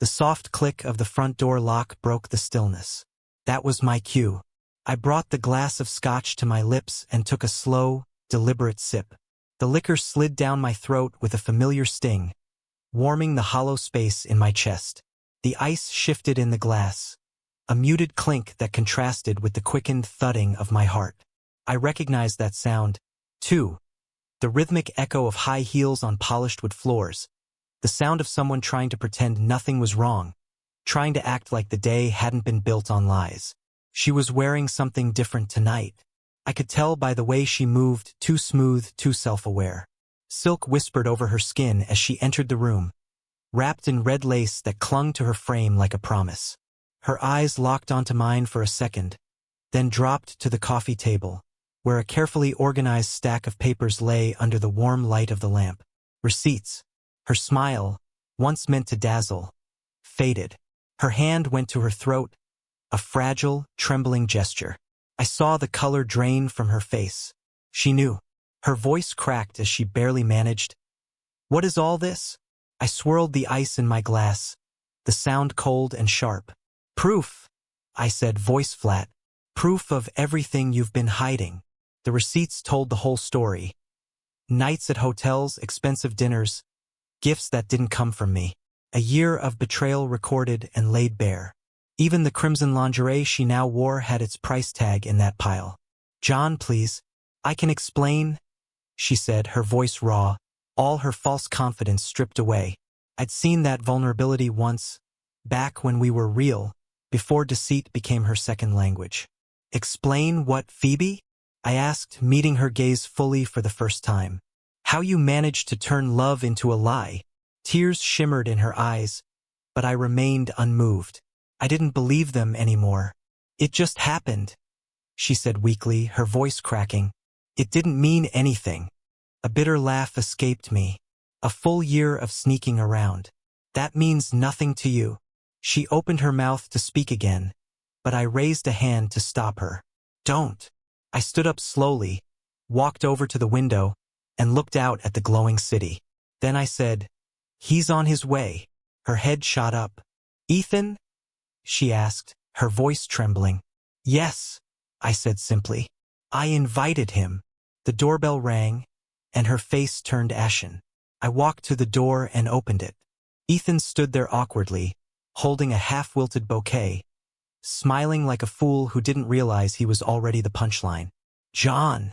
The soft click of the front door lock broke the stillness. That was my cue. I brought the glass of scotch to my lips and took a slow, deliberate sip. The liquor slid down my throat with a familiar sting, warming the hollow space in my chest. The ice shifted in the glass, a muted clink that contrasted with the quickened thudding of my heart. I recognized that sound, too. The rhythmic echo of high heels on polished wood floors. The sound of someone trying to pretend nothing was wrong, trying to act like the day hadn't been built on lies. She was wearing something different tonight. I could tell by the way she moved, too smooth, too self-aware. Silk whispered over her skin as she entered the room, wrapped in red lace that clung to her frame like a promise. Her eyes locked onto mine for a second, then dropped to the coffee table, where a carefully organized stack of papers lay under the warm light of the lamp. Receipts. Her smile, once meant to dazzle, faded. Her hand went to her throat, a fragile, trembling gesture. I saw the color drain from her face. She knew. Her voice cracked as she barely managed. "What is all this?" I swirled the ice in my glass, the sound cold and sharp. "Proof," I said, voice flat. "Proof of everything you've been hiding." The receipts told the whole story. Nights at hotels, expensive dinners, gifts that didn't come from me. A year of betrayal recorded and laid bare. Even the crimson lingerie she now wore had its price tag in that pile. "John, please. I can explain," she said, her voice raw, all her false confidence stripped away. I'd seen that vulnerability once, back when we were real, before deceit became her second language. "Explain what, Phoebe?" I asked, meeting her gaze fully for the first time. "How you managed to turn love into a lie." Tears shimmered in her eyes, but I remained unmoved. I didn't believe them anymore. "It just happened," she said weakly, her voice cracking. "It didn't mean anything." A bitter laugh escaped me. "A full year of sneaking around. That means nothing to you." She opened her mouth to speak again, but I raised a hand to stop her. "Don't." I stood up slowly, walked over to the window, and looked out at the glowing city. Then I said, "He's on his way." Her head shot up. "Ethan?" she asked, her voice trembling. "Yes," I said simply. "I invited him." The doorbell rang, and her face turned ashen. I walked to the door and opened it. Ethan stood there awkwardly, holding a half-wilted bouquet, smiling like a fool who didn't realize he was already the punchline. "John,"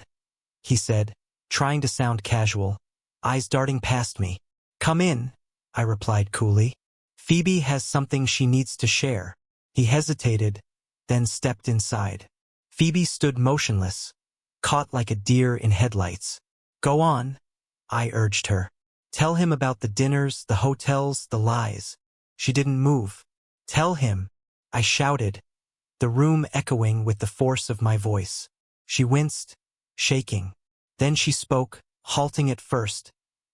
he said, trying to sound casual, eyes darting past me. "Come in," I replied coolly. "Phoebe has something she needs to share." He hesitated, then stepped inside. Phoebe stood motionless, caught like a deer in headlights. "Go on," I urged her. "Tell him about the dinners, the hotels, the lies." She didn't move. "Tell him," I shouted, the room echoing with the force of my voice. She winced, shaking. Then she spoke, halting at first,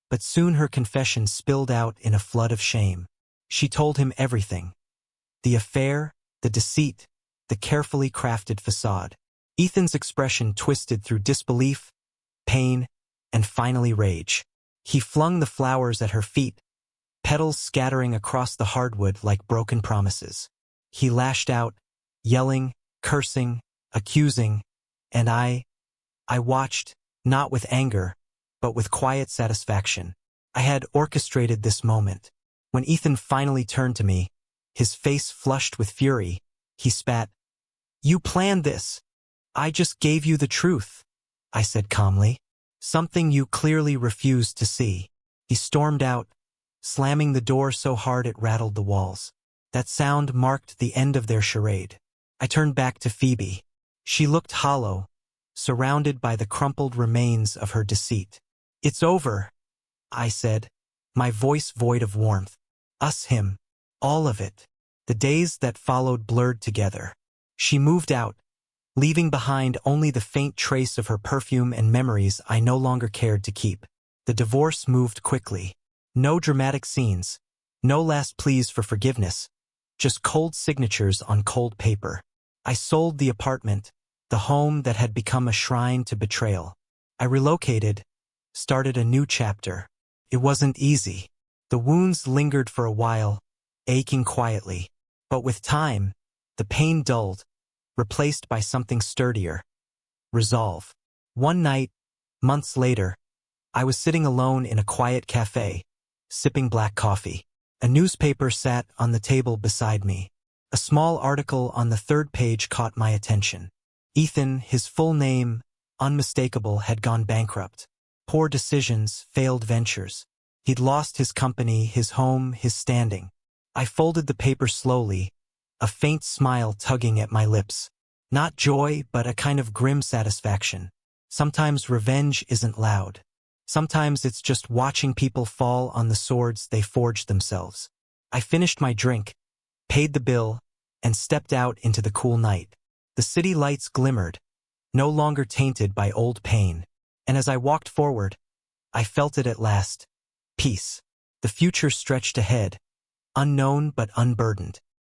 but soon her confession spilled out in a flood of shame. She told him everything. The affair, the deceit, the carefully crafted facade. Ethan's expression twisted through disbelief, pain, and finally rage. He flung the flowers at her feet, petals scattering across the hardwood like broken promises. He lashed out, yelling, cursing, accusing, and I watched, not with anger, but with quiet satisfaction. I had orchestrated this moment. When Ethan finally turned to me, his face flushed with fury, he spat. "You planned this. I just gave you the truth," I said calmly. "Something you clearly refused to see." He stormed out, slamming the door so hard it rattled the walls. That sound marked the end of their charade. I turned back to Phoebe. She looked hollow, surrounded by the crumpled remains of her deceit. "It's over," I said, my voice void of warmth. "Us, him. All of it." The days that followed blurred together. She moved out, leaving behind only the faint trace of her perfume and memories I no longer cared to keep. The divorce moved quickly. No dramatic scenes, no last pleas for forgiveness, just cold signatures on cold paper. I sold the apartment, the home that had become a shrine to betrayal. I relocated, started a new chapter. It wasn't easy. The wounds lingered for a while, aching quietly. But with time, the pain dulled, replaced by something sturdier. Resolve. One night, months later, I was sitting alone in a quiet cafe, sipping black coffee. A newspaper sat on the table beside me. A small article on the third page caught my attention. Ethan, his full name, unmistakable, had gone bankrupt. Poor decisions, failed ventures. He'd lost his company, his home, his standing. I folded the paper slowly, a faint smile tugging at my lips. Not joy, but a kind of grim satisfaction. Sometimes revenge isn't loud. Sometimes it's just watching people fall on the swords they forged themselves. I finished my drink, paid the bill, and stepped out into the cool night. The city lights glimmered, no longer tainted by old pain. And as I walked forward, I felt it at last. Peace. The future stretched ahead, unknown but unburdened.